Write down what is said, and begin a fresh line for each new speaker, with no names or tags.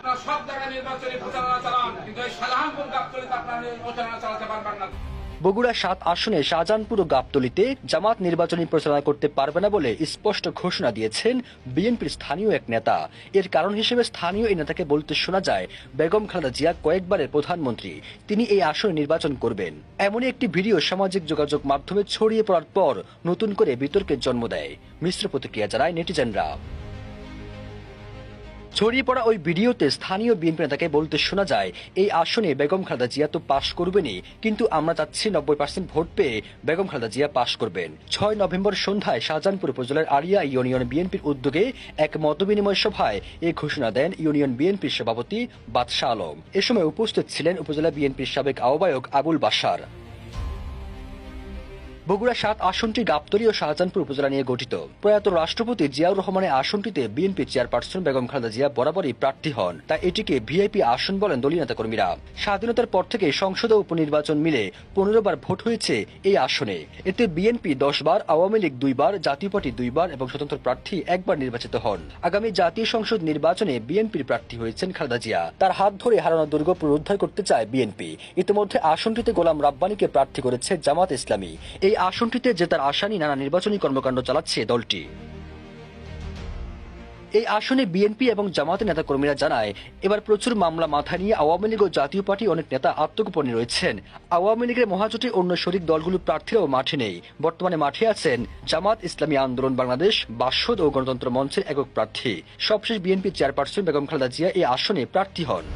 আপনারা সব জায়গায় নির্বাচনী প্রচারণা চালান, কিন্তু এই শাহজাহানপুর গাবতলীতে আপনারা প্রচারণা চালাতে পারবেন না।
বগুড়া ৭ আসনে শাহজাহানপুর ও গাবতলীতে জামাত নির্বাচনী প্রচারণা করতে পারবে না বলে স্পষ্ট ঘোষণা দিয়েছেন বিএনপির স্থানীয় এক নেতা। এর কারণ হিসেবে স্থানীয় এই নেতাকে বলতে শোনা যায়, বেগম খালেদা জিয়া কয়েকবারের প্রধানমন্ত্রী, তিনি এই আসনে নির্বাচন করবেন। এমনই একটি ভিডিও সামাজিক যোগাযোগ মাধ্যমে ছড়িয়ে পড়ার পর নতুন করে বিতর্কের জন্ম দেয়। মিশ্র প্রতিক্রিয়া জানায় নেটিজেনরা। ছড়িয়ে পড়া ওই ভিডিওতে স্থানীয় বিএনপি নেতাকে বলতে শোনা যায়, এই আসনে বেগম খালেদা জিয়া তো পাশ করবেনই, কিন্তু আমরা চাচ্ছি ৯০% ভোট পেয়ে বেগম খালেদা জিয়া পাশ করবেন। ৬ নভেম্বর সন্ধ্যায় শাহজাহানপুর উপজেলার আড়িয়া ইউনিয়ন বিএনপির উদ্যোগে এক মতবিনিময় সভায় এই ঘোষণা দেন ইউনিয়ন বিএনপির সভাপতি বাদশাহ আলম। এ সময় উপস্থিত ছিলেন উপজেলা বিএনপির সাবেক আহ্বায়ক আবুল বাশার। বগুড়া ৭ আসনটি গাবতলী ও শাহজাহানপুর উপজেলা নিয়ে গঠিত। প্রয়াত রাষ্ট্রপতি জিয়াউর রহমানের আসনটিতে বিএনপি চেয়ারপারসন বেগম খালেদা জিয়া বরাবরই প্রার্থী হন, তাই এটিকে ভিআইপি আসন বলেন দলীয় নেতাকর্মীরা। স্বাধীনতার পর থেকে সংসদ ও উপনির্বাচন মিলে ১৫ বার ভোট হয়েছে এই আসনে। এতে বিএনপি ১০ বার, আওয়ামী লীগ ২ বার, জাতীয় পার্টি ২ বার এবং স্বতন্ত্র প্রার্থী ১ বার নির্বাচিত হন। আগামী জাতীয় সংসদ নির্বাচনে বিএনপির প্রার্থী হয়েছেন খালেদা জিয়া। তার হাত ধরে হারানো দুর্গ পুনরুদ্ধার করতে চায় বিএনপি। ইতিমধ্যে আসনটিতে গোলাম রাব্বানীকে প্রার্থী করেছে জামাত ইসলামী। এই আসনটিতে জেতার আশা নিয়ে নানা নির্বাচনী কর্মকাণ্ড চালাচ্ছে দলটি। এই আসনে বিএনপি এবং জামাতের নেতাকর্মীরা জানায়, এবার প্রচুর মামলা মাথায় নিয়ে আওয়ামী লীগ ও জাতীয় পার্টি অনেক নেতা আত্মগোপনে রয়েছেন। আওয়ামী লীগের মহাজোটে অন্য শরিক দলগুলোর প্রার্থীরাও মাঠে নেই। বর্তমানে মাঠে আছেন জামাত ইসলামী আন্দোলন বাংলাদেশ, বাসদ ও গণতন্ত্র মঞ্চের একক প্রার্থী। সবশেষ বিএনপি চেয়ারপারসন বেগম খালেদা জিয়া এই আসনে প্রার্থী হন।